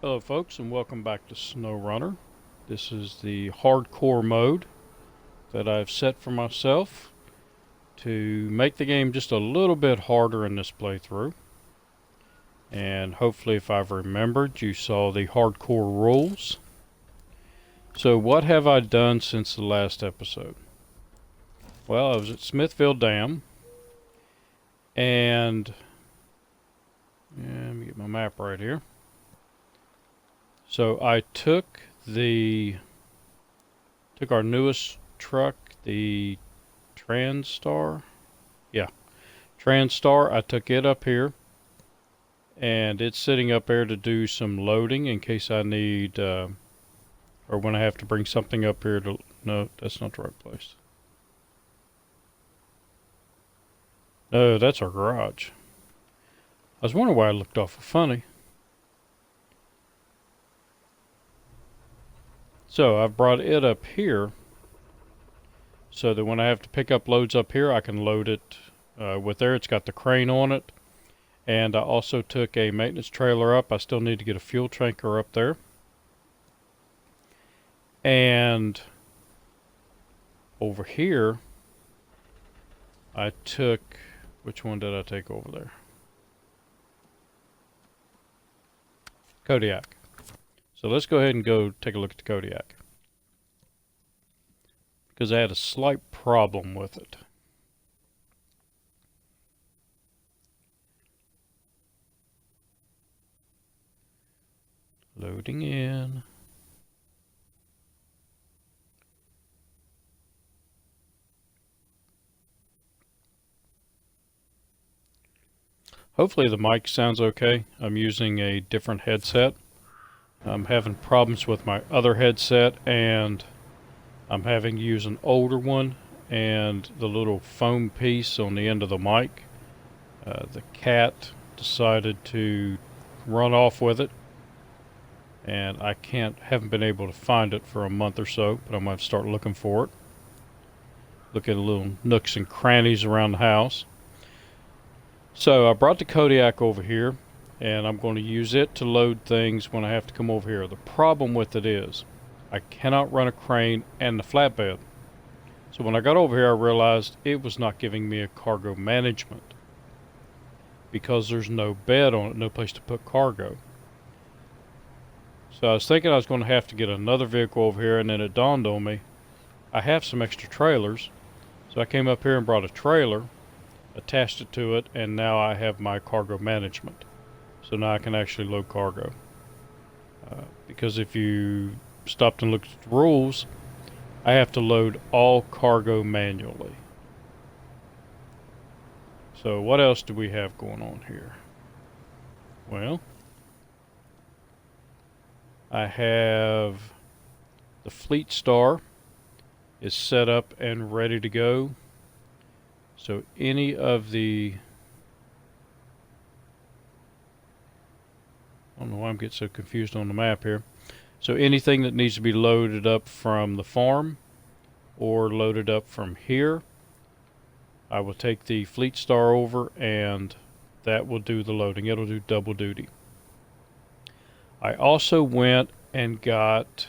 Hello folks, and welcome back to SnowRunner. This is the hardcore mode that I've set for myself to make the game just a little bit harder in this playthrough. And hopefully, if I've remembered, you saw the hardcore rules. So what have I done since the last episode? Well, I was at Smithfield Dam, and let me get my map right here. So I took our newest truck, the Transstar. Yeah, Transstar. I took it up here, and it's sitting up there to do some loading in case I need, or when I have to bring something up here to. No, that's not the right place. No, that's our garage. I was wondering why it looked awful funny. So I've brought it up here so that when I have to pick up loads up here, I can load it with there. It's got the crane on it. And I also took a maintenance trailer up. I still need to get a fuel tanker up there. And over here, I took, which one did I take over there? Kodiak. So let's go ahead and go take a look at the Kodiak, because I had a slight problem with it. Loading in. Hopefully the mic sounds okay. I'm using a different headset. I'm having problems with my other headset, and I'm having to use an older one, and the little foam piece on the end of the mic, the cat decided to run off with it, and I haven't been able to find it for a month or so, but I'm going to start looking for it. Look at little nooks and crannies around the house. So I brought the Kodiak over here, and I'm going to use it to load things when I have to come over here. The problem with it is I cannot run a crane and the flatbed. So when I got over here, I realized it was not giving me a cargo management because there's no bed on it, no place to put cargo. So I was thinking I was going to have to get another vehicle over here, and then it dawned on me, I have some extra trailers. So I came up here and brought a trailer, attached it to it, and now I have my cargo management. So now I can actually load cargo. Because if you stopped and looked at the rules, I have to load all cargo manually. So what else do we have going on here? Well, I have the Fleetstar is set up and ready to go. So any of the, I don't know why I'm getting so confused on the map here. So anything that needs to be loaded up from the farm or loaded up from here, I will take the Fleetstar over, and that will do the loading. It'll do double duty. I also went and got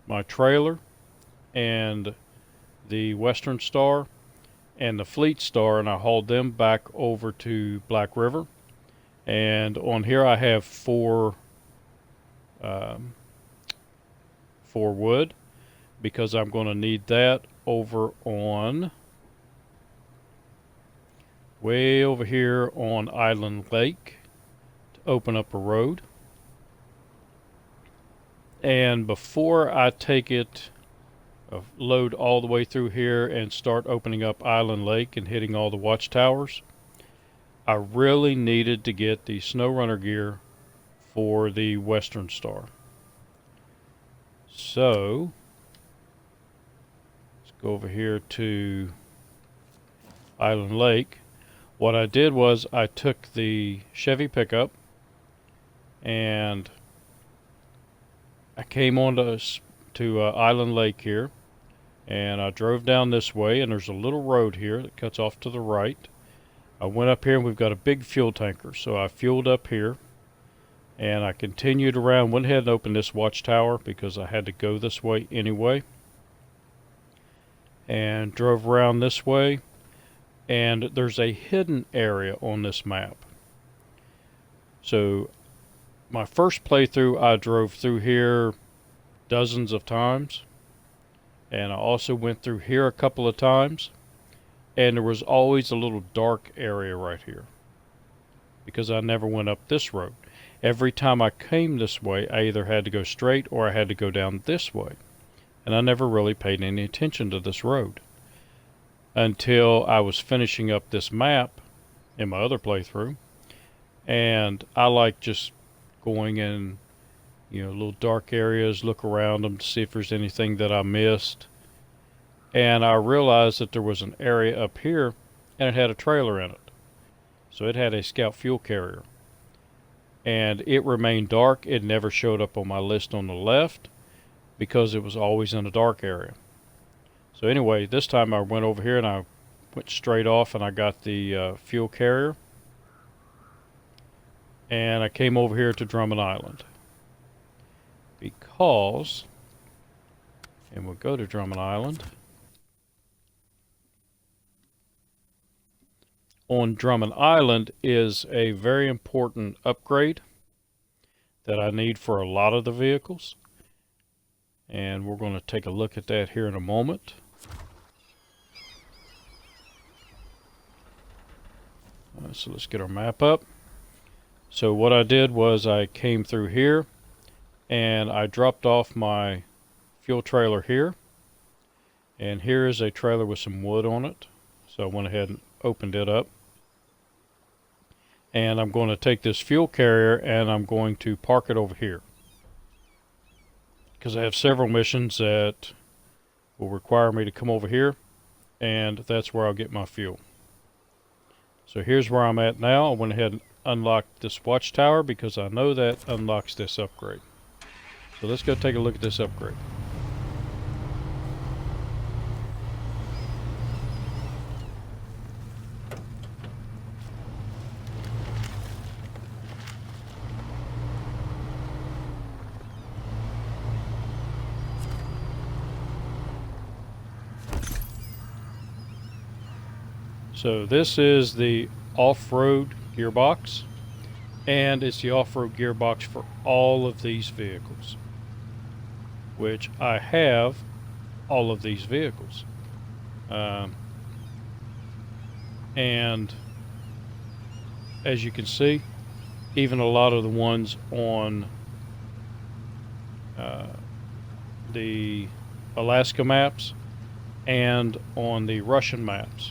my trailer and the Western Star and the Fleetstar, and I hauled them back over to Black River. And on here I have four wood, because I'm going to need that over on, way over here on Island Lake, to open up a road. And before I take it, load all the way through here and start opening up Island Lake and hitting all the watchtowers, I really needed to get the SnowRunner gear for the Western Star. So let's go over here to Island Lake. What I did was I took the Chevy pickup and I came on to Island Lake here, and I drove down this way, and there's a little road here that cuts off to the right. I went up here, and we've got a big fuel tanker, so I fueled up here, And I continued around, went ahead and opened this watchtower because I had to go this way anyway. And drove around this way. And there's a hidden area on this map. So my first playthrough, I drove through here dozens of times. And I also went through here a couple of times. And there was always a little dark area right here, because I never went up this road. Every time I came this way, I either had to go straight or I had to go down this way. And I never really paid any attention to this road until I was finishing up this map in my other playthrough. And I like just going in, little dark areas, look around them to see if there's anything that I missed. And I realized that there was an area up here and it had a trailer in it. So it had a scout fuel carrier. And it remained dark. It never showed up on my list on the left because it was always in a dark area. So anyway, this time I went over here and I went straight off and I got the fuel carrier. And I came over here to Drummond Island. Because, and we'll go to Drummond Island. On Drummond Island is a very important upgrade that I need for a lot of the vehicles. And we're going to take a look at that here in a moment. So let's get our map up. So what I did was I came through here and I dropped off my fuel trailer here. And here is a trailer with some wood on it. So I went ahead and opened it up. And I'm going to take this fuel carrier and I'm going to park it over here, because I have several missions that will require me to come over here, and that's where I'll get my fuel. So here's where I'm at now. I went ahead and unlocked this watchtower because I know that unlocks this upgrade. So let's go take a look at this upgrade. So this is the off-road gearbox, and it's the off-road gearbox for all of these vehicles, which I have all of these vehicles. And as you can see, even a lot of the ones on the Alaska maps and on the Russian maps,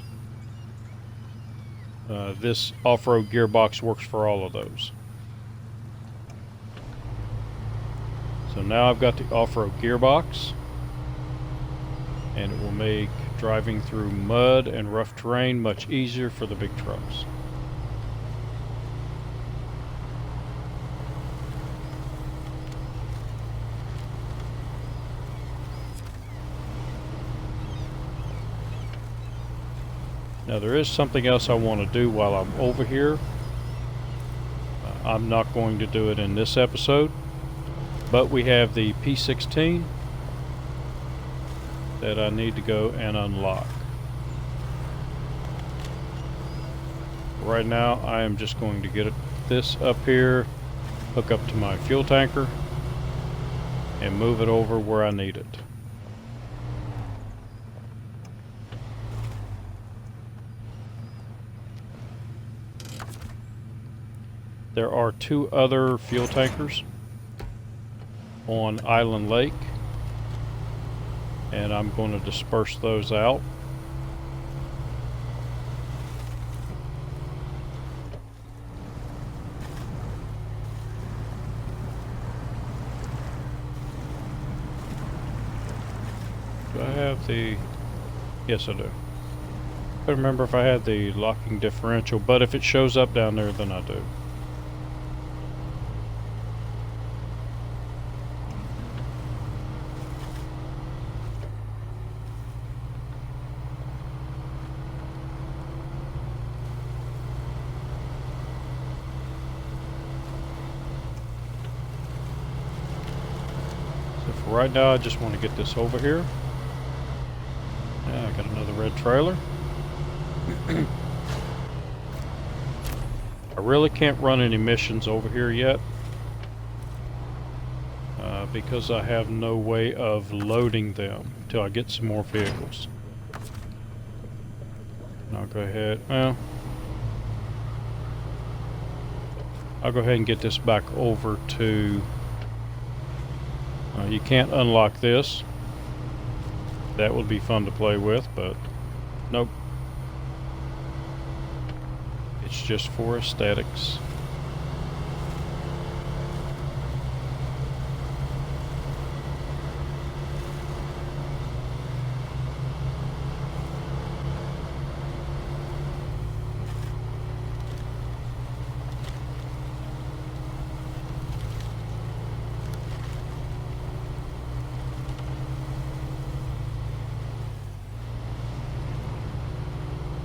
this off-road gearbox works for all of those. So now I've got the off-road gearbox, and it will make driving through mud and rough terrain much easier for the big trucks. Now there is something else I want to do while I'm over here. I'm not going to do it in this episode, but we have the P16 that I need to go and unlock. Right now I am just going to get this up here, hook up to my fuel tanker, and move it over where I need it. There are 2 other fuel tankers on Island Lake, and I'm going to disperse those out. Do I have the... Yes, I do. I don't remember if I had the locking differential, but if it shows up down there, then I do. right now I just want to get this over here. Yeah, I got another red trailer. I really can't run any missions over here yet because I have no way of loading them until I get some more vehicles. And I'll go ahead, well, I'll go ahead and get this back over to, you can't unlock this. That would be fun to play with, but nope. It's just for aesthetics.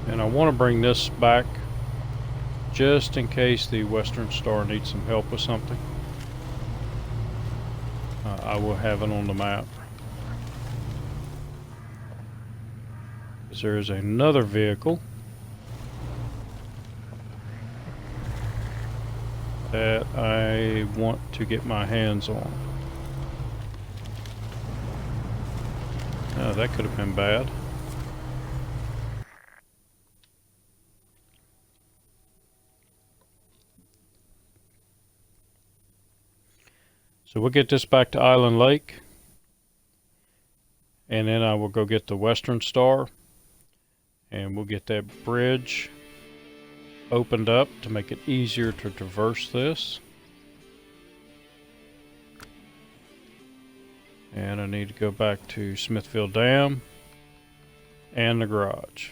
And I want to bring this back just in case the Western Star needs some help with something. I will have it on the map. Because there is another vehicle that I want to get my hands on. Oh, that could have been bad. So we'll get this back to Island Lake, and then I will go get the Western Star, and we'll get that bridge opened up to make it easier to traverse this. And I need to go back to Smithfield Dam and the garage.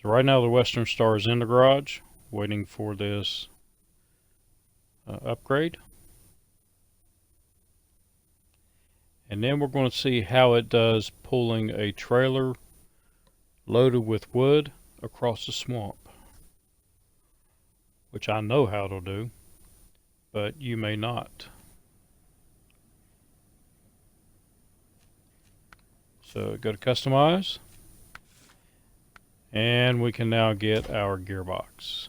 So right now the Western Star is in the garage, waiting for this upgrade. And then we're going to see how it does pulling a trailer loaded with wood across the swamp. Which I know how to do, but you may not. So go to customize. And we can now get our gearbox.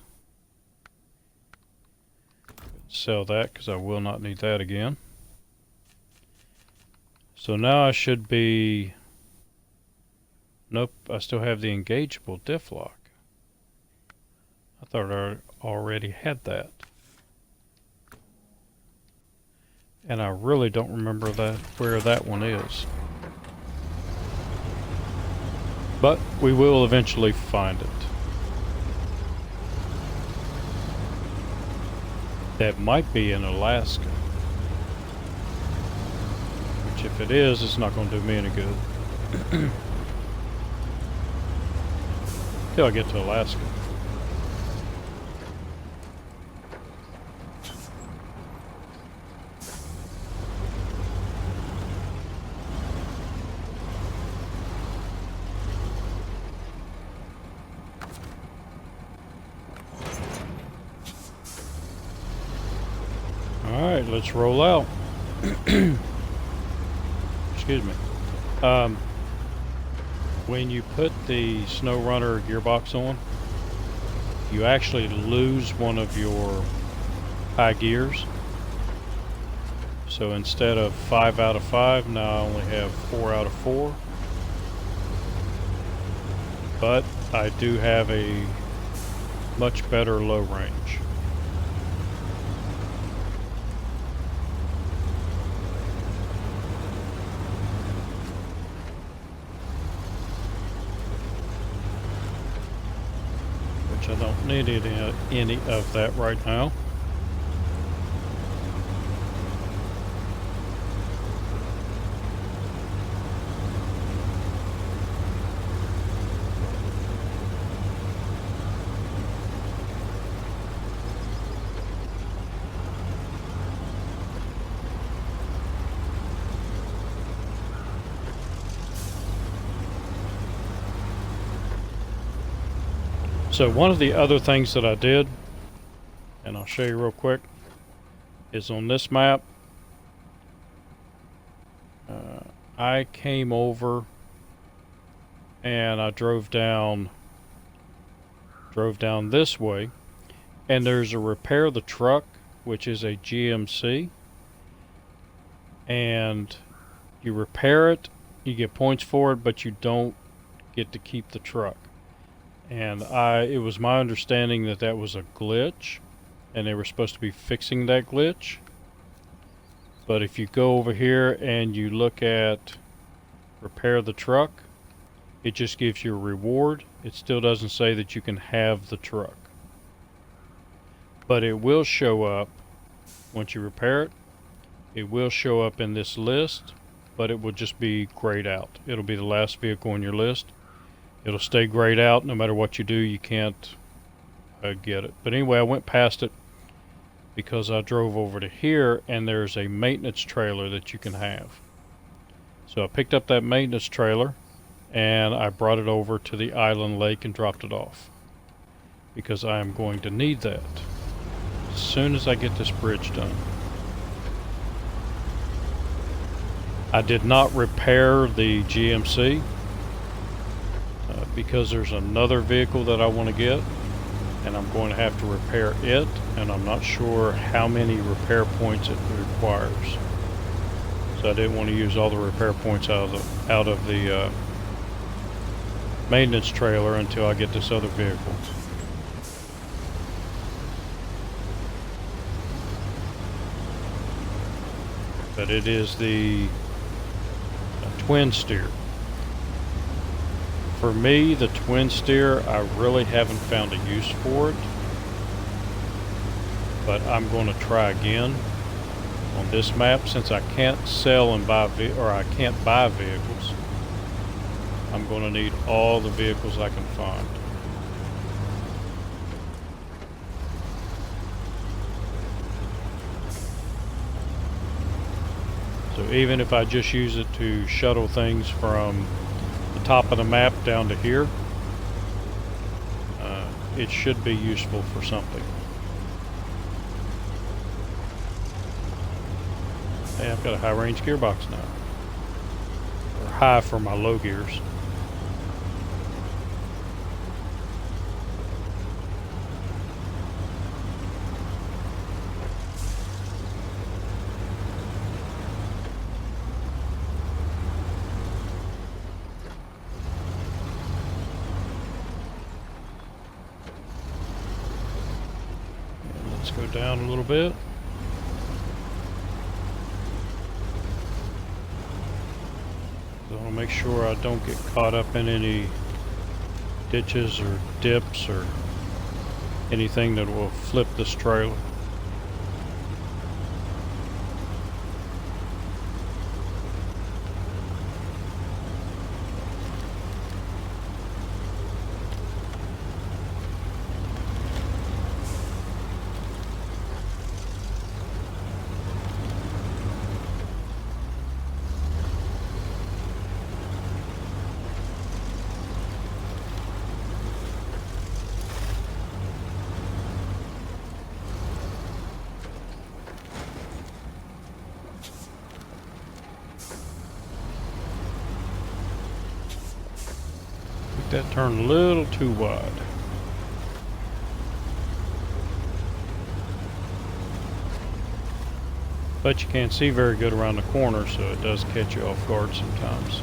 Sell that because I will not need that again. So now I should be... Nope, I still have the engageable diff lock. I thought I already had that. And I really don't remember where that one is. But we will eventually find it. That might be in Alaska. Which if it is, it's not going to do me any good. Till I get to Alaska. Alright, let's roll out. Excuse me. When you put the SnowRunner gearbox on, you actually lose one of your high gears. So instead of 5 out of 5, now I only have 4 out of 4. But I do have a much better low range. I don't need any of that right now. So one of the other things that I did, and I'll show you real quick, is on this map, I came over and I drove down this way, and there's a repair the truck, which is a GMC, and you repair it, you get points for it, but you don't get to keep the truck. And it was my understanding that that was a glitch, and they were supposed to be fixing that glitch. But if you go over here and you look at repair the truck, it just gives you a reward. It still doesn't say that you can have the truck. But it will show up once you repair it. It will show up in this list, but it will just be grayed out. It'll be the last vehicle on your list. It'll stay grayed out. No matter what you do, you can't get it. But anyway, I went past it because I drove over to here, and there's a maintenance trailer that you can have. So I picked up that maintenance trailer and I brought it over to the island lake and dropped it off, because I am going to need that as soon as I get this bridge done. I did not repair the GMC because there's another vehicle that I want to get, and I'm going to have to repair it, and I'm not sure how many repair points it requires. So I didn't want to use all the repair points out of the maintenance trailer until I get this other vehicle. But it is the twin steer. For me, the twin steer, I really haven't found a use for it, but I'm going to try again on this map. Since I can't sell and buy I can't buy vehicles, I'm going to need all the vehicles I can find. So even if I just use it to shuttle things from the top of the map down to here, it should be useful for something. Hey, I've got a high range gearbox now. Or high for my low gears. Let's go down a little bit. I want to make sure I don't get caught up in any ditches or dips or anything that will flip this trailer. That turned a little too wide. But you can't see very good around the corner, so it does catch you off guard sometimes.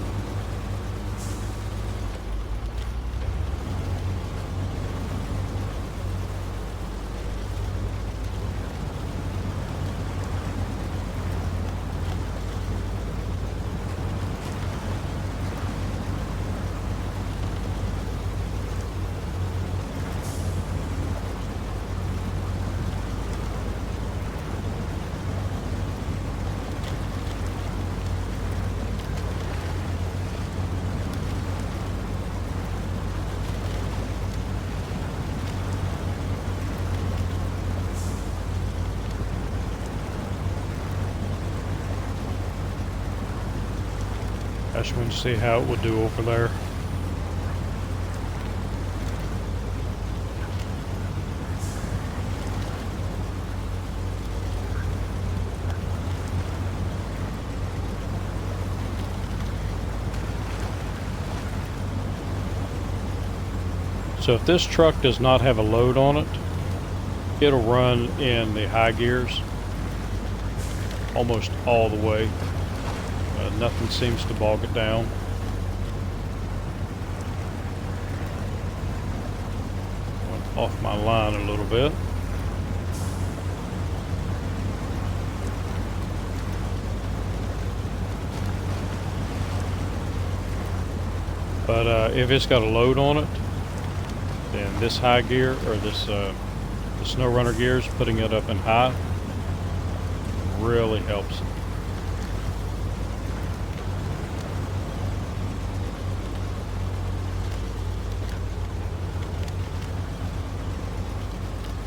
I just want to see how it would do over there. So if this truck does not have a load on it, it'll run in the high gears almost all the way. Nothing seems to bog it down. Went off my line a little bit. But if it's got a load on it, then this high gear, or this the SnowRunner gears, putting it up in high, really helps.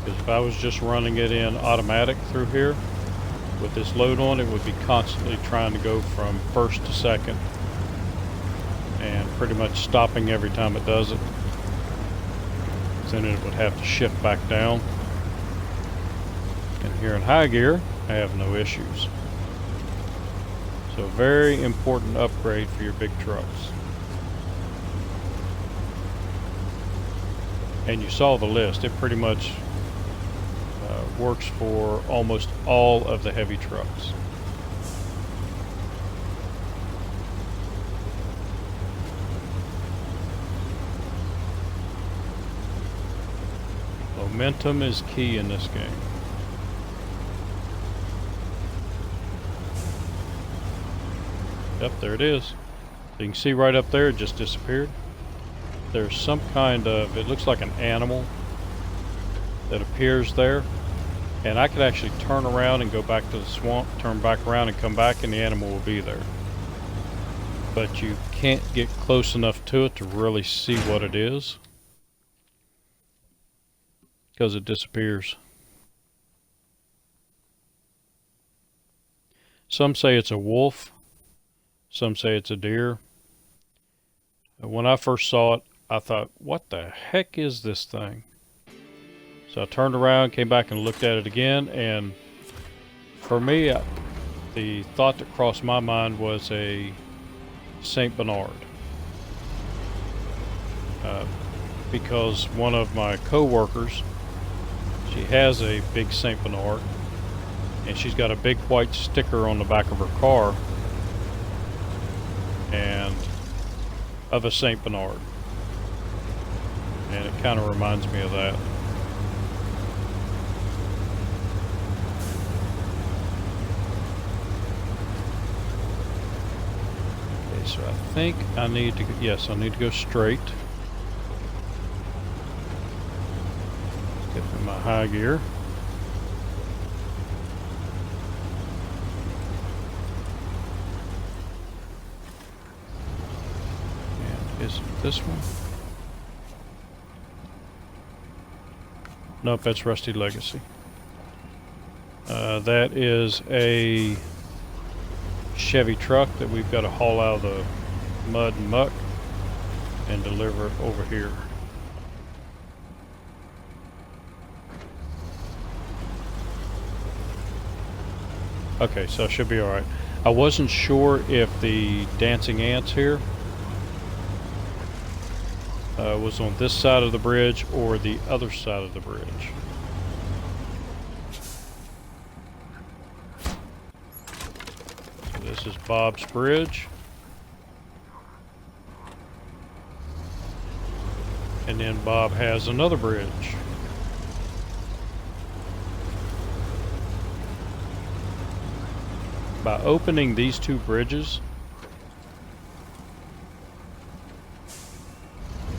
Because if I was just running it in automatic through here, with this load on, it would be constantly trying to go from first to second, and pretty much stopping every time it does it. Then it would have to shift back down. And here in high gear, I have no issues. So very important upgrade for your big trucks. And you saw the list. It pretty much works for almost all of the heavy trucks. Momentum is key in this game. Yep, there it is. You can see right up there, it just disappeared. There's some kind of, it looks like an animal that appears there. And I could actually turn around and go back to the swamp, turn back around and come back, and the animal will be there. But you can't get close enough to it to really see what it is, because it disappears. Some say it's a wolf, some say it's a deer. When I first saw it, I thought, what the heck is this thing? So I turned around, came back and looked at it again, and for me, the thought that crossed my mind was a Saint Bernard. Because one of my co-workers, she has a big Saint Bernard, and she's got a big white sticker on the back of her car, and of a Saint Bernard. And it kind of reminds me of that. Okay, so I think I need to, yes, I need to go straight. Get in my high gear. And is it this one? Nope, that's Rusty Legacy. That is a Chevy truck that we've got to haul out of the mud and muck and deliver it over here. Okay, so I should be alright. I wasn't sure if the dancing ants here was on this side of the bridge or the other side of the bridge. So this is Bob's bridge. And then Bob has another bridge. By opening these two bridges,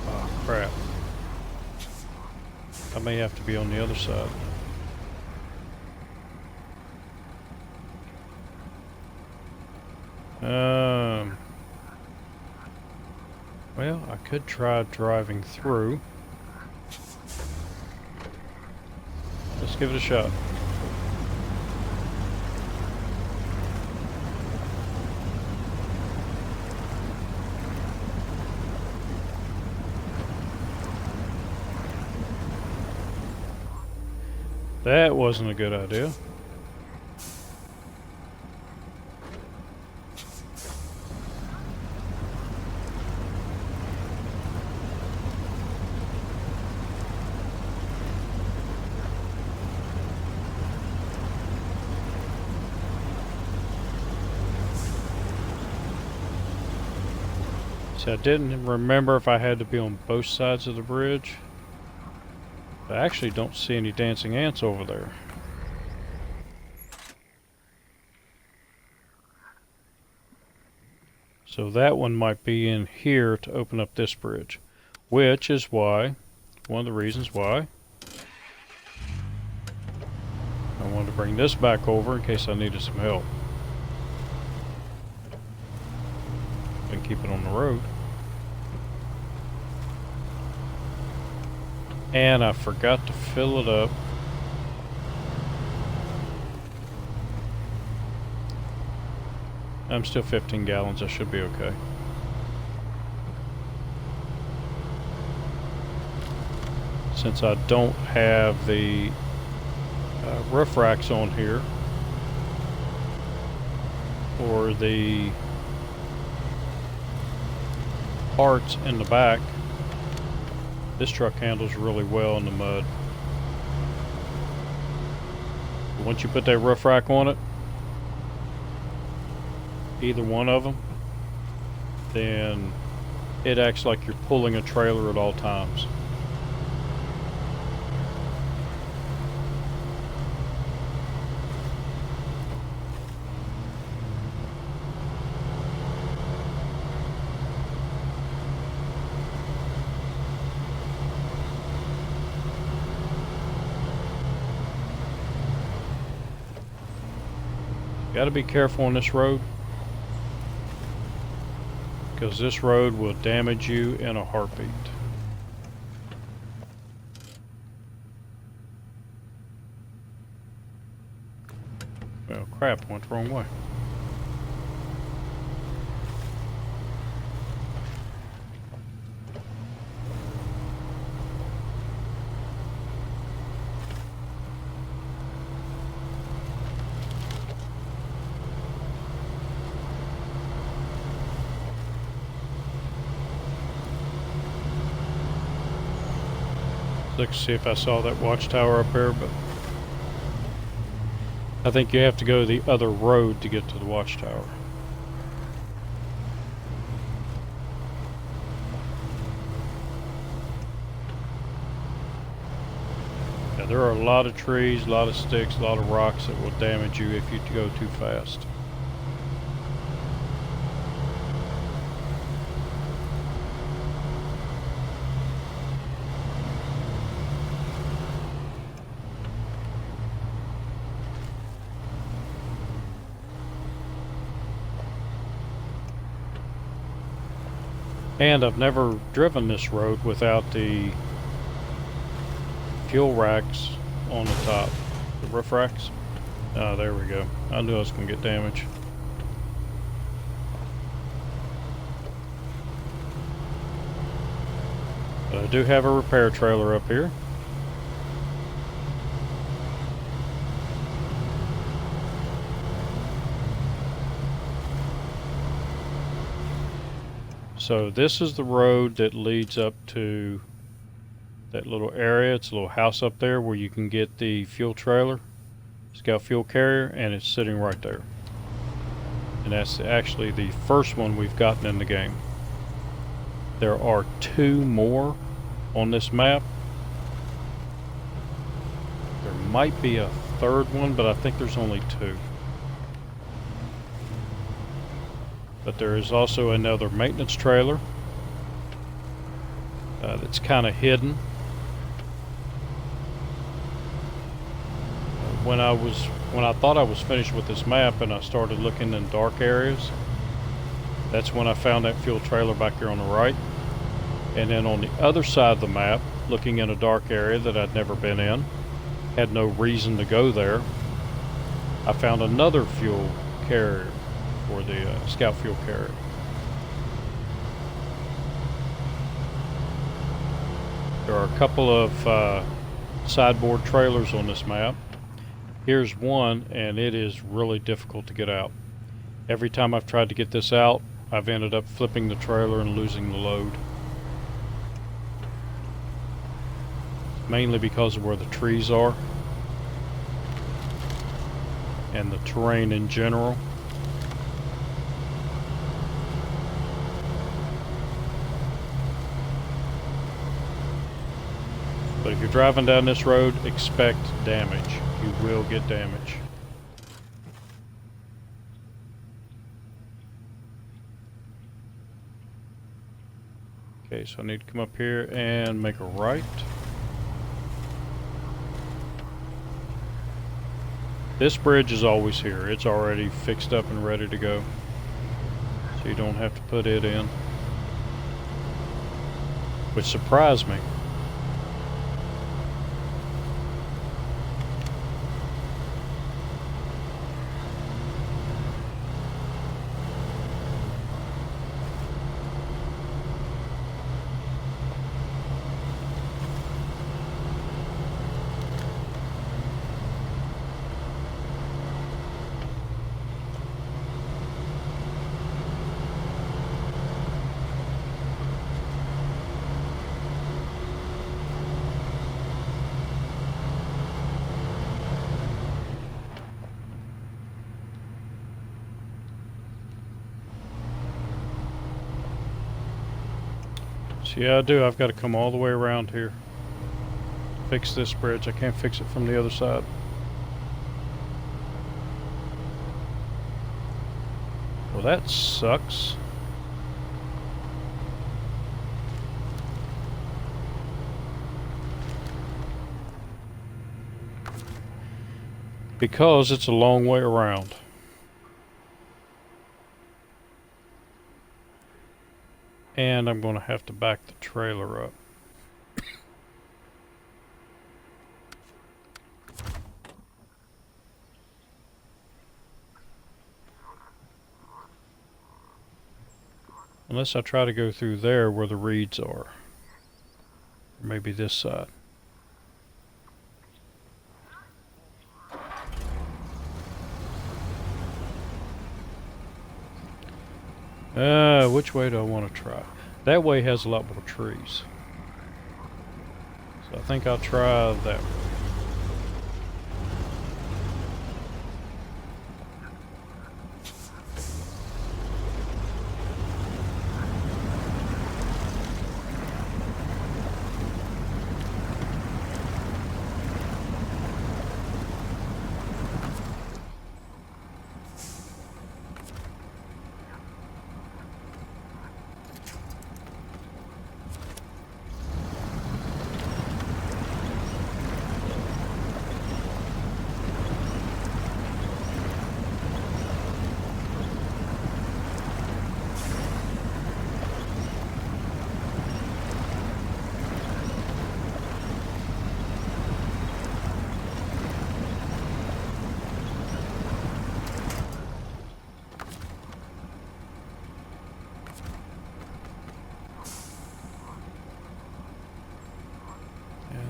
oh crap, I may have to be on the other side. Well, I could try driving through. Let's give it a shot. That wasn't a good idea. So I didn't remember if I had to be on both sides of the bridge. I actually don't see any dancing ants over there. So that one might be in here to open up this bridge, which is why, one of the reasons why I wanted to bring this back over in case I needed some help. And keep it on the road. And I forgot to fill it up. I'm still 15 gallons, I should be okay. Since I don't have the roof racks on here, or the parts in the back, this truck handles really well in the mud. Once you put that roof rack on it, either one of them, then it acts like you're pulling a trailer at all times. Got to be careful on this road, because this road will damage you in a heartbeat. Well, crap, went the wrong way. Look to see if I saw that watchtower up there, but I think you have to go the other road to get to the watchtower. Yeah, there are a lot of trees, a lot of sticks, a lot of rocks that will damage you if you go too fast. And I've never driven this road without the fuel racks on the top. The roof racks. Oh, there we go. I knew I was going to get damage. But I do have a repair trailer up here. So this is the road that leads up to that little area. It's a little house up there where you can get the fuel trailer. It's got a fuel carrier and it's sitting right there. And that's actually the first one we've gotten in the game. There are 2 more on this map. There might be a 3rd one, but I think there's only 2. But there is also another maintenance trailer that's kind of hidden. When I thought I was finished with this map and I started looking in dark areas, that's when I found that fuel trailer back there on the right. And then on the other side of the map, looking in a dark area that I'd never been in, had no reason to go there, I found another fuel carrier for the scout fuel carrier. There are a couple of sideboard trailers on this map. Here's one, and it is really difficult to get out. Every time I've tried to get this out, I've ended up flipping the trailer and losing the load. Mainly because of where the trees are and the terrain in general. But if you're driving down this road, expect damage. You will get damage. Okay, so I need to come up here and make a right. This bridge is always here. It's already fixed up and ready to go. So you don't have to put it in. Which surprised me. So yeah, I do. I've got to come all the way around here. Fix this bridge. I can't fix it from the other side. Well, that sucks. Because it's a long way around. And I'm going to have to back the trailer up. Unless I try to go through there where the reeds are. Or maybe this side. Which way do I want to try? That way has a lot more trees. So I think I'll try that way.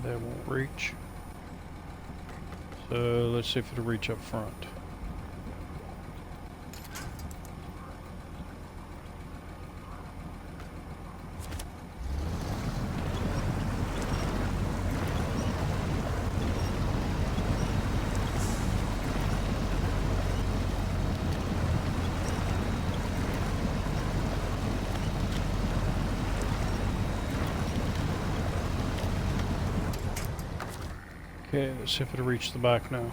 That won't reach. So let's see if it'll reach up front. Okay, let's see if it'll reach the back now.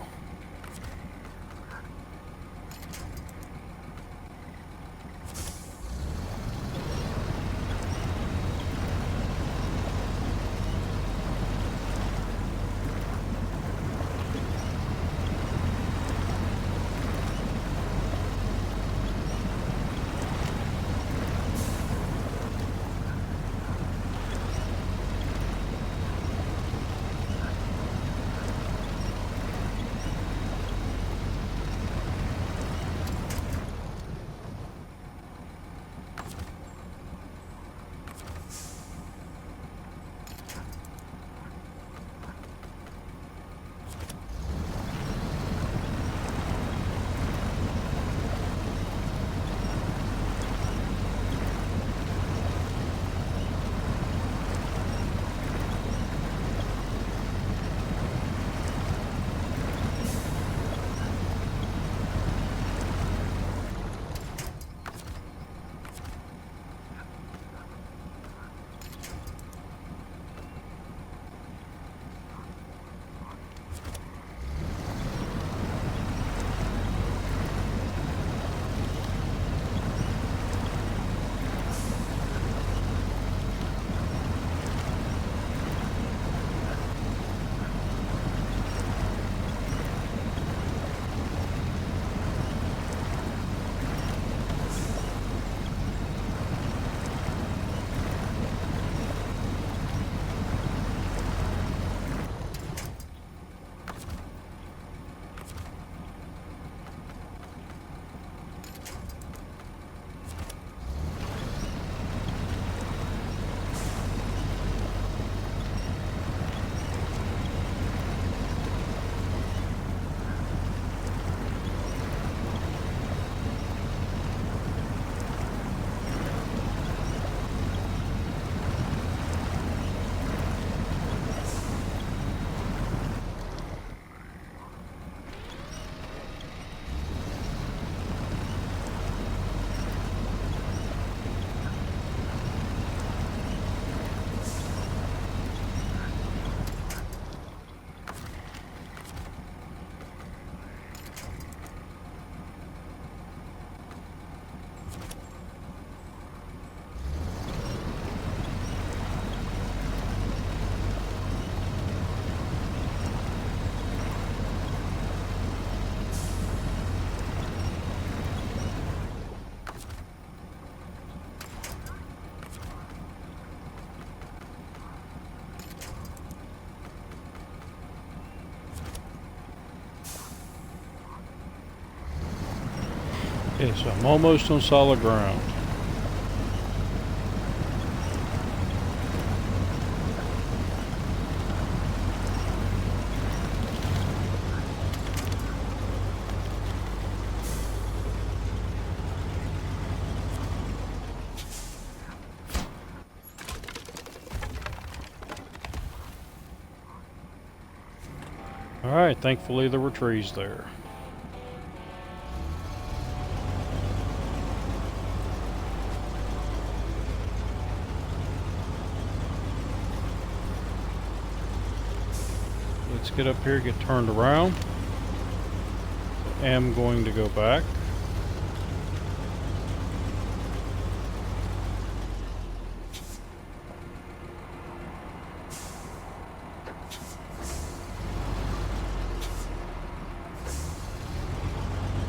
Okay, so I'm almost on solid ground. Alright, thankfully there were trees there. Let's get up here, get turned around. I am going to go back.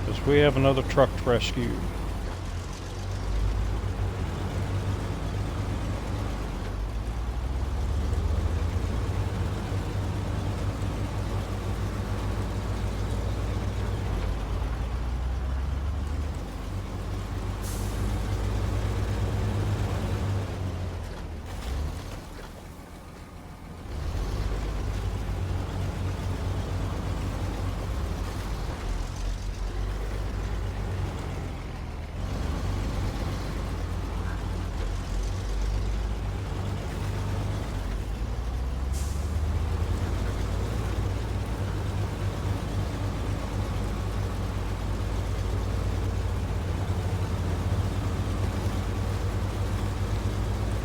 Because we have another truck to rescue.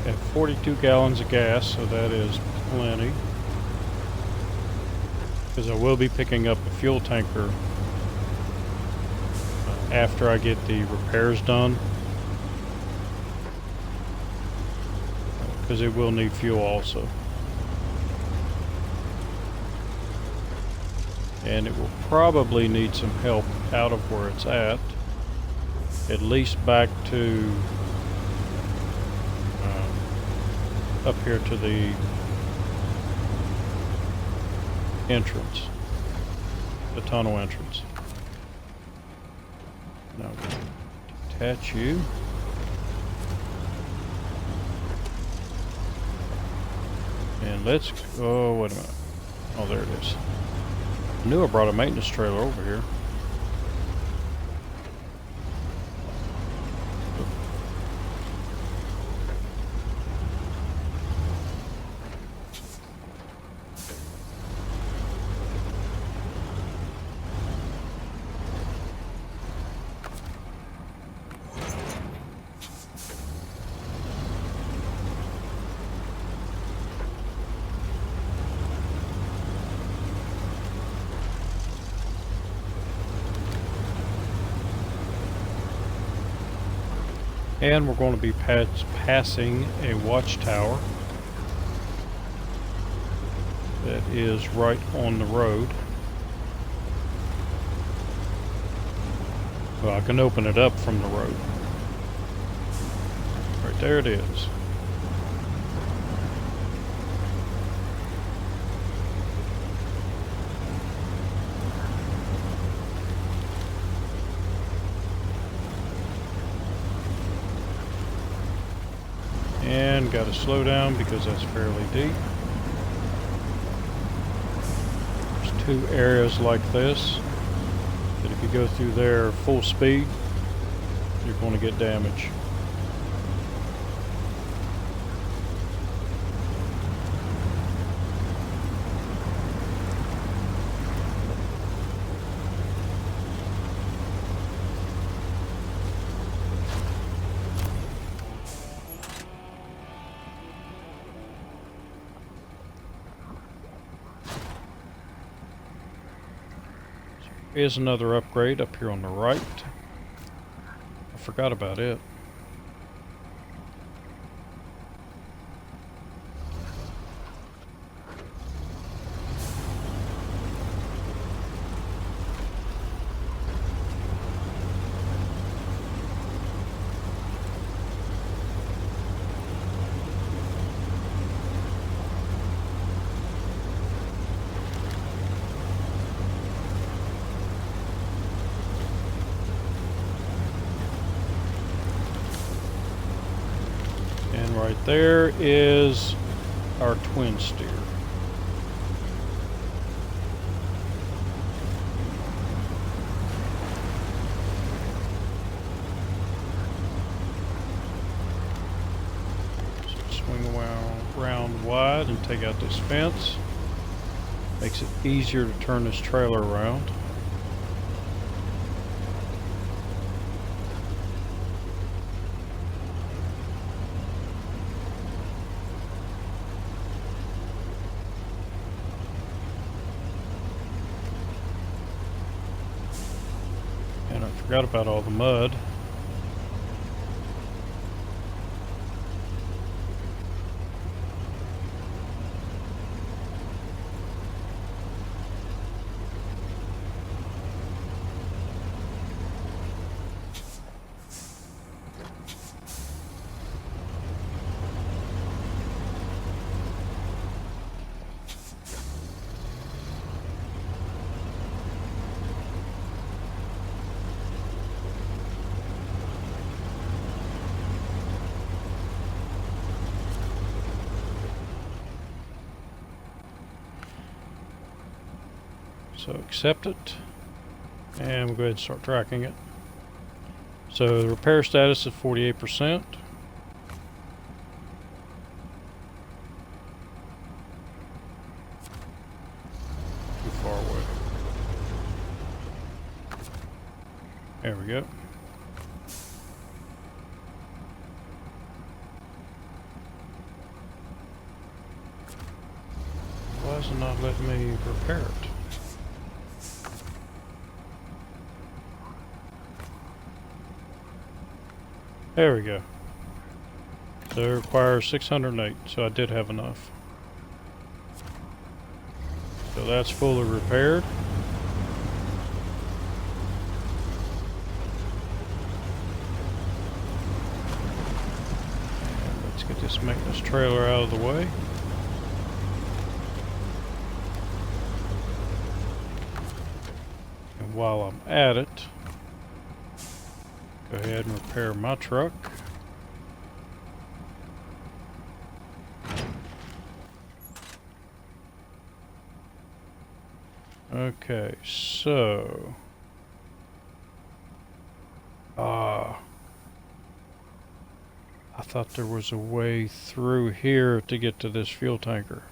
At 42 gallons of gas, so that is plenty. Because I will be picking up a fuel tanker after I get the repairs done. Because it will need fuel also. And it will probably need some help out of where it's at least back to up here to the entrance, the tunnel entrance. Now detach you. And let's, oh wait a minute, oh there it is. I knew I brought a maintenance trailer over here. And we're going to be passing a watchtower that is right on the road. Well, I can open it up from the road. Right there it is. And got to slow down because that's fairly deep. There's two areas like this that if you go through there full speed, you're going to get damage. Here's another upgrade up here on the right. I forgot about it. right there is our twin steer. So swing around wide and take out this fence. Makes it easier to turn this trailer around. And I forgot about all the mud. So accept it, and we'll go ahead and start tracking it. So the repair status is 48%. Too far away. There we go. Why is it not letting me repair it? There we go. So it requires 608, so I did have enough. So that's fully repaired. And let's get this maintenance trailer out of the way. And while I'm at it, go ahead and repair my truck. Okay, so I thought there was a way through here to get to this fuel tanker.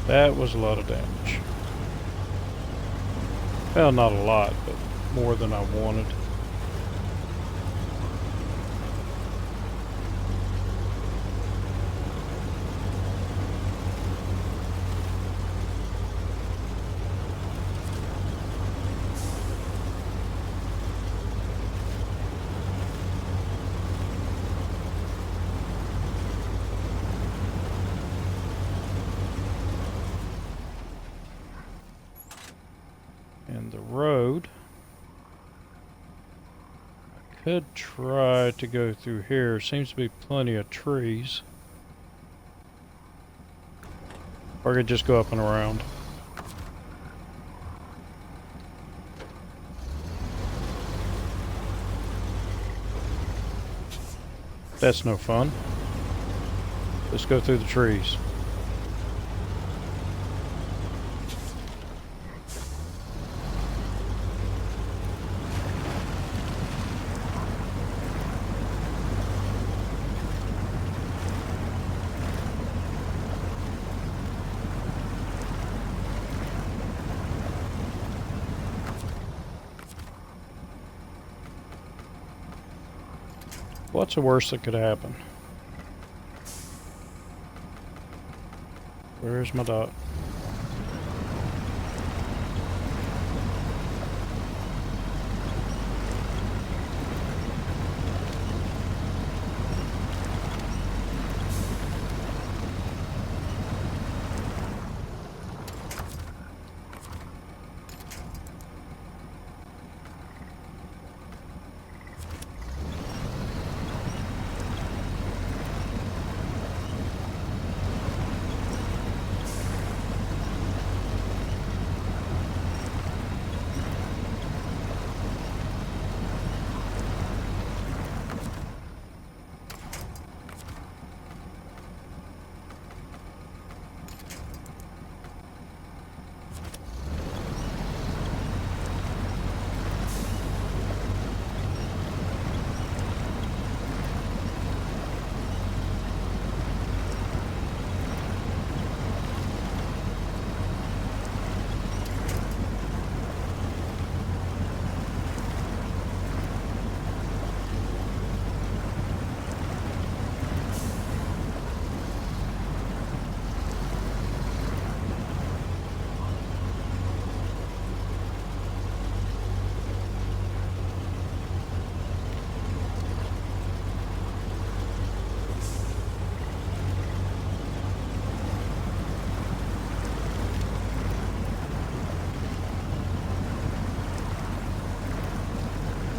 That was a lot of damage. Well, not a lot, but more than I wanted. And the road, I could try to go through here. Seems to be plenty of trees. Or I could just go up and around. That's no fun. Let's go through the trees. What's the worst that could happen? Where's my dot?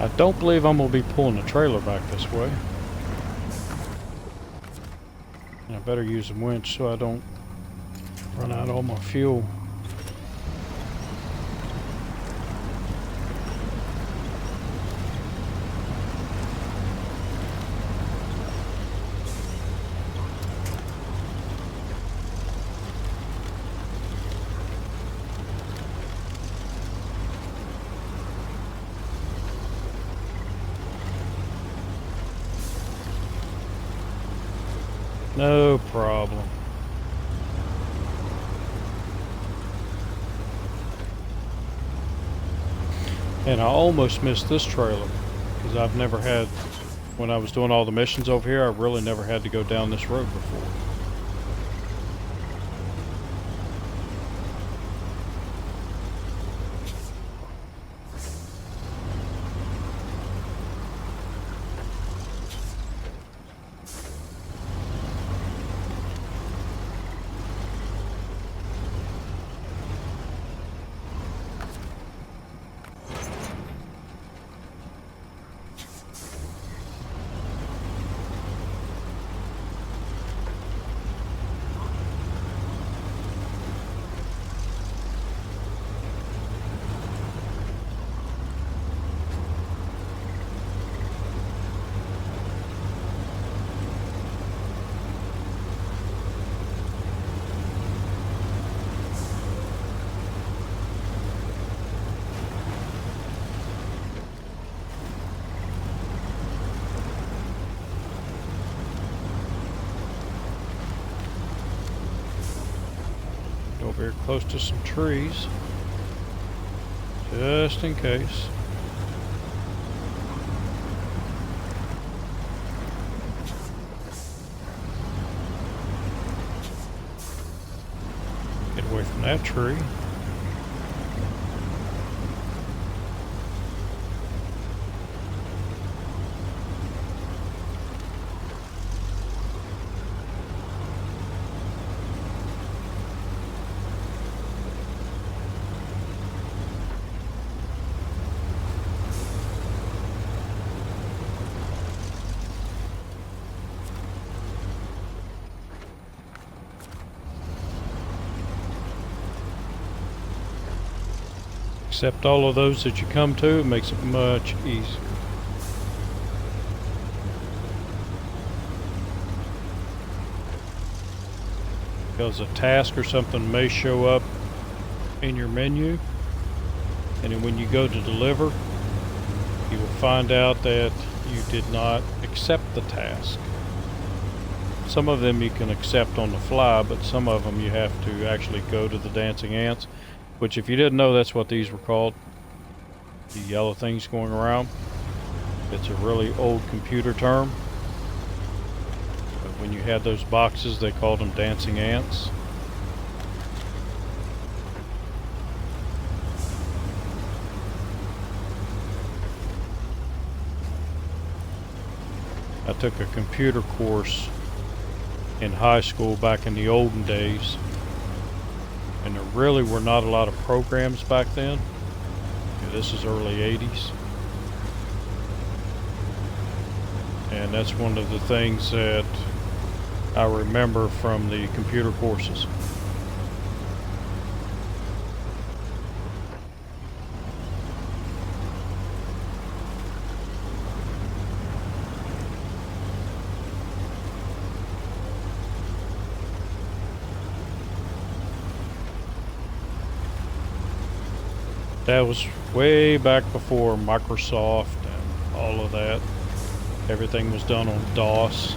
I don't believe I'm going to be pulling the trailer back this way. And I better use a winch so I don't run out all my fuel. No problem. And I almost missed this trailer because I've never had, when I was doing all the missions over here, I really never had to go down this road before. Over here close to some trees, just in case. Get away from that tree. Accept all of those that you come to, it makes it much easier. Because a task or something may show up in your menu, and then when you go to deliver, you will find out that you did not accept the task. Some of them you can accept on the fly, but some of them you have to actually go to the dancing ants. Which, if you didn't know, that's what these were called. The yellow things going around. It's a really old computer term. But when you had those boxes, they called them dancing ants. I took a computer course in high school back in the olden days. And there really were not a lot of programs back then. This is early 80s. And that's one of the things that I remember from the computer courses. That was way back before Microsoft and all of that. Everything was done on DOS.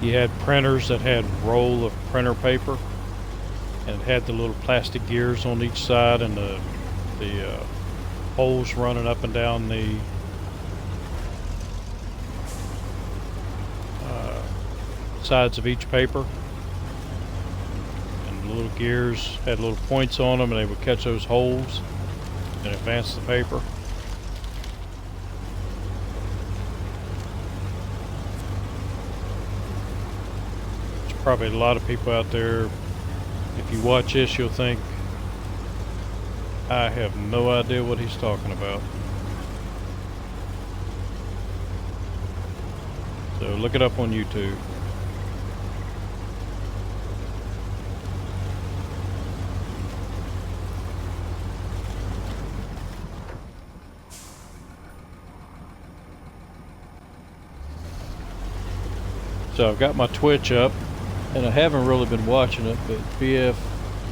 You had printers that had roll of printer paper, and it had the little plastic gears on each side and the holes running up and down the sides of each paper. Little gears had little points on them, and they would catch those holes and advance the paper. There's probably a lot of people out there, if you watch this, you'll think I have no idea what he's talking about. So look it up on YouTube. So I've got my Twitch up, and I haven't really been watching it, but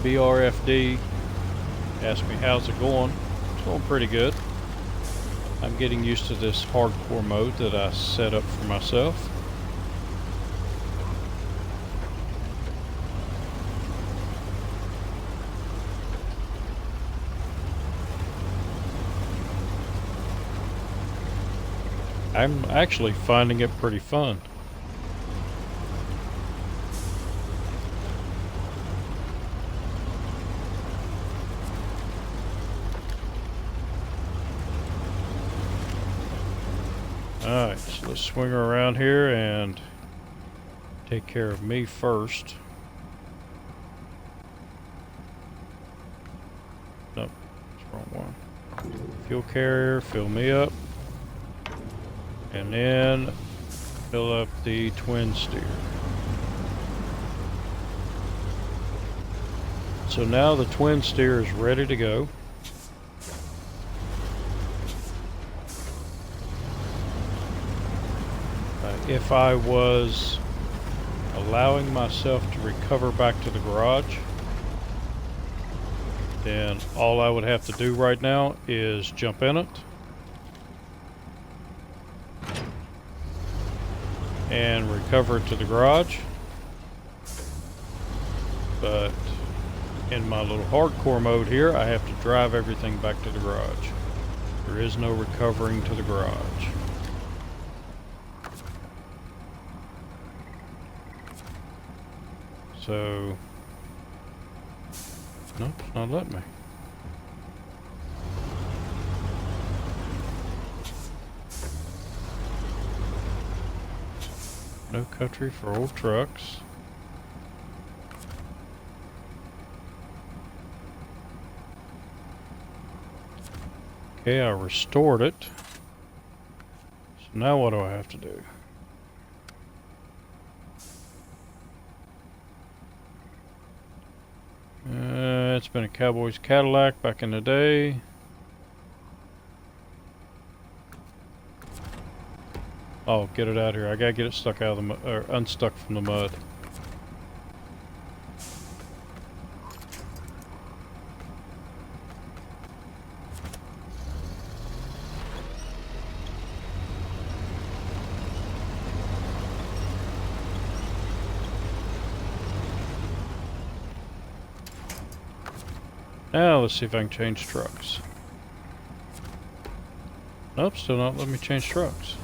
BRFD asked me how's it going. It's going pretty good. I'm getting used to this hardcore mode that I set up for myself. I'm actually finding it pretty fun. Alright, so let's swing her around here and take care of me first. Nope, that's the wrong one. Fuel carrier, fill me up. And then fill up the twin steer. So now the twin steer is ready to go. If I was allowing myself to recover back to the garage, then all I would have to do right now is jump in it and recover it to the garage. But in my little hardcore mode here, I have to drive everything back to the garage. There is no recovering to the garage. So, nope, it's not letting me. No country for old trucks. Okay, I restored it. So now what do I have to do? It's been a Cowboys Cadillac back in the day. Oh, get it out of here. I gotta get it stuck out of the or unstuck from the mud. Now let's see if I can change trucks. Nope, still not letting me change trucks.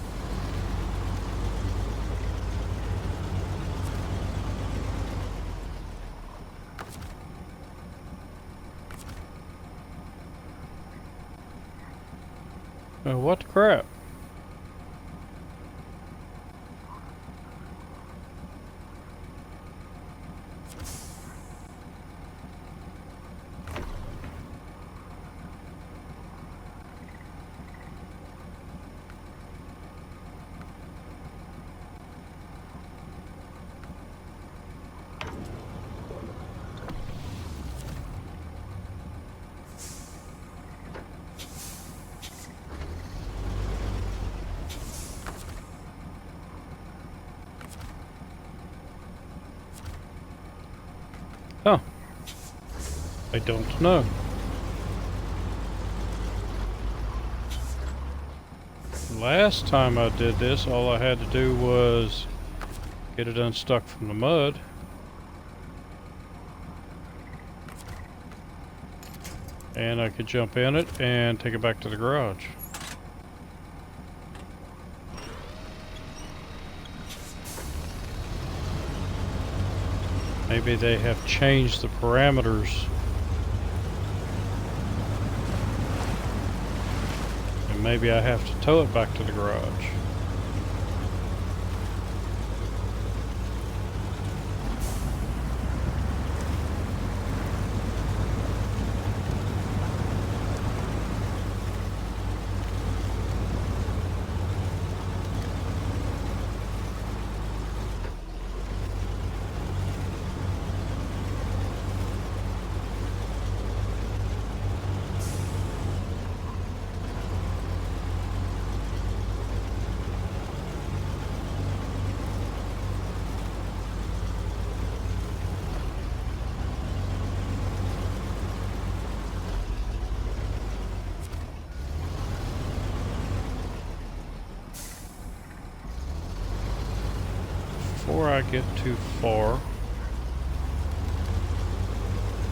Oh, what the crap? Huh. I don't know. Last time I did this, all I had to do was get it unstuck from the mud. And I could jump in it and take it back to the garage. Maybe they have changed the parameters. And maybe I have to tow it back to the garage. before I get too far,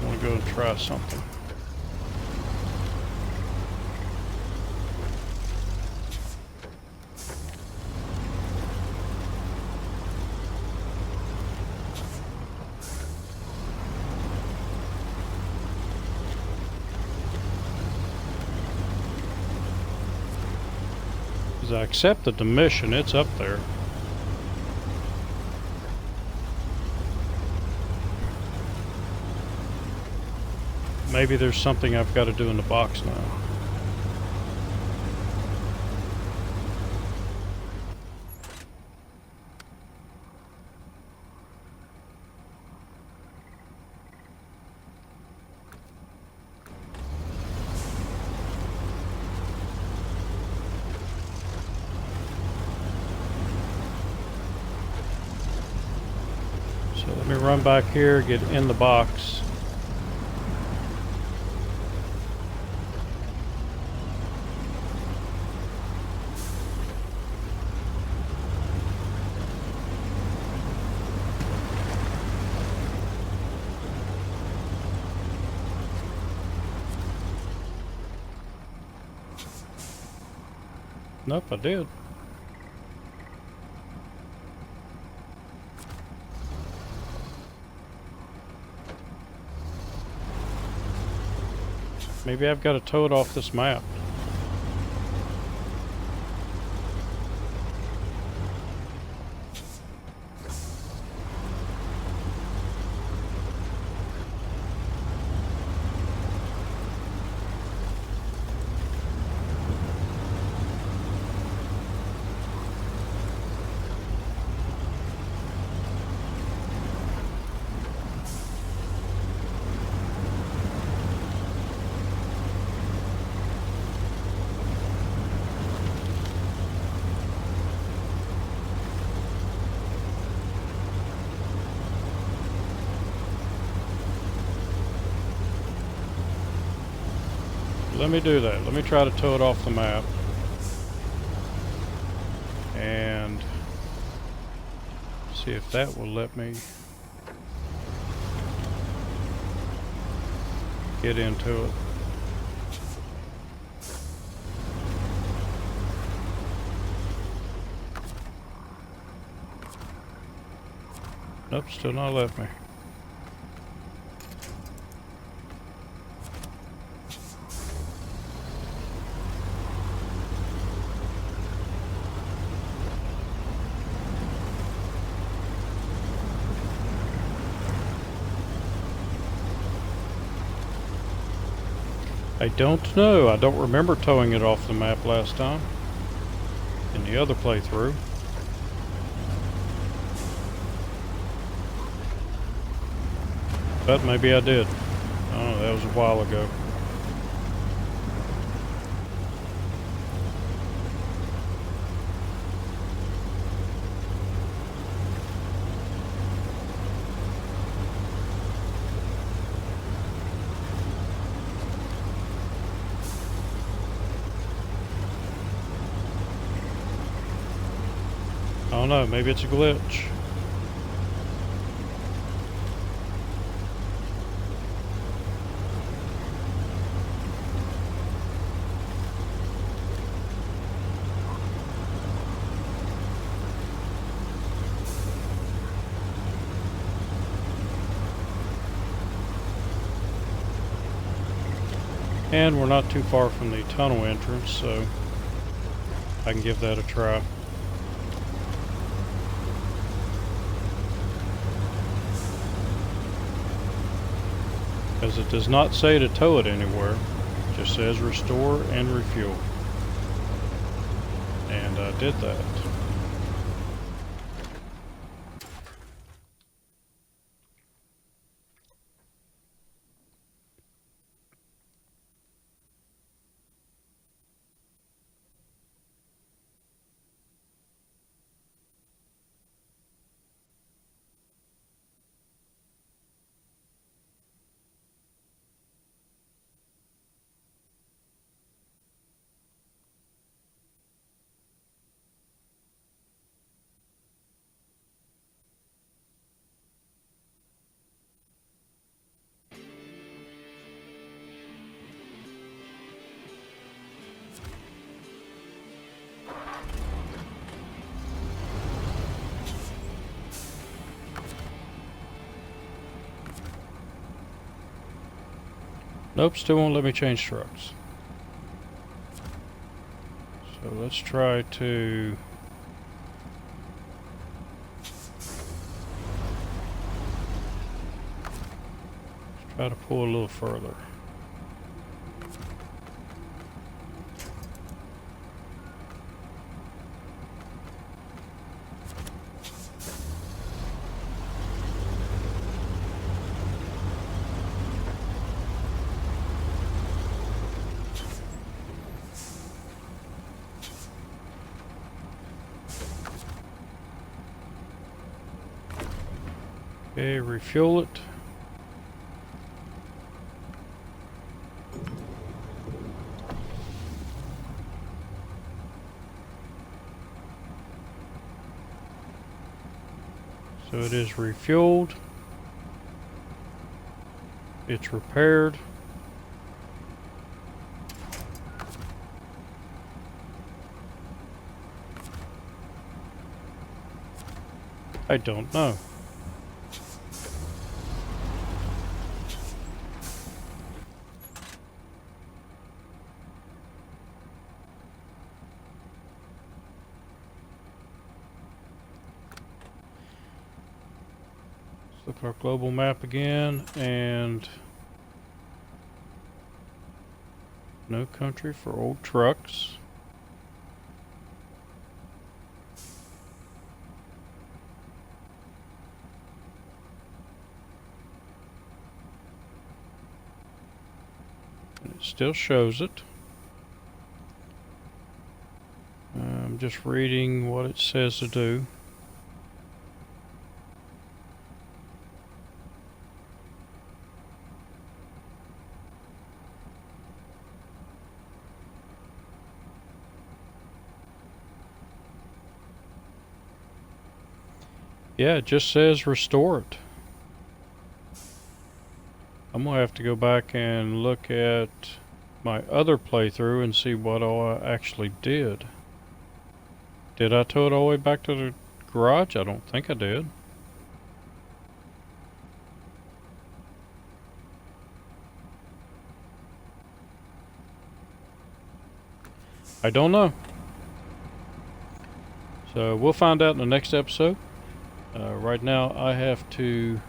I want to go and try something. Because I accepted the mission, it's up there. Maybe there's something I've got to do in the box now. So let me run back here, get in the box. Nope, I did. Maybe I've got to tow it off this map. Let me do that. Let me try to tow it off the map. And see if that will let me get into it. Nope, still not let me. I don't know. I don't remember towing it off the map last time in the other playthrough. But maybe I did. I don't know, that was a while ago. I don't know, maybe it's a glitch. And we're not too far from the tunnel entrance, so I can give that a try. Because it does not say to tow it anywhere, it just says restore and refuel. And I did that. Nope, still won't let me change trucks. So let's try to... try to pull a little further. Okay, refuel it. So it is refueled. It's repaired. I don't know. Look at our global map again, and no country for old trucks. And it still shows it. I'm just reading what it says to do. Yeah, it just says restore it. I'm gonna have to go back and look at my other playthrough and see what all I actually did. Did I tow it all the way back to the garage? I don't think I did. I don't know. So we'll find out in the next episode. Right now I have to...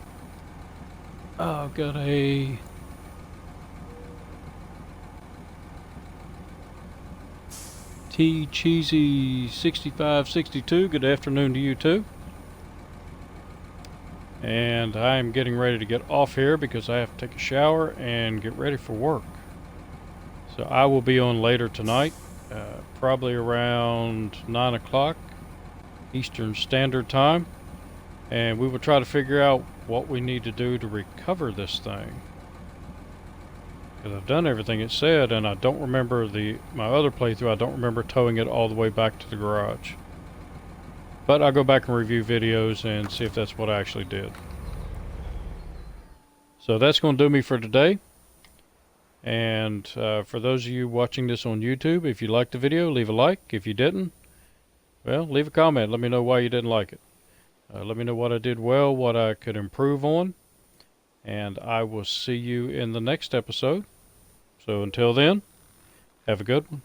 I've got a... T Cheesy 6562. Good afternoon to you too. And I am getting ready to get off here because I have to take a shower and get ready for work. So I will be on later tonight, probably around 9 o'clock Eastern Standard Time. And we will try to figure out what we need to do to recover this thing. Because I've done everything it said, and I don't remember my other playthrough, I don't remember towing it all the way back to the garage. But I'll go back and review videos and see if that's what I actually did. So that's going to do me for today. And for those of you watching this on YouTube, if you liked the video, leave a like. If you didn't, well, leave a comment. Let me know why you didn't like it. Let me know what I did well, what I could improve on. And I will see you in the next episode. So until then, have a good one.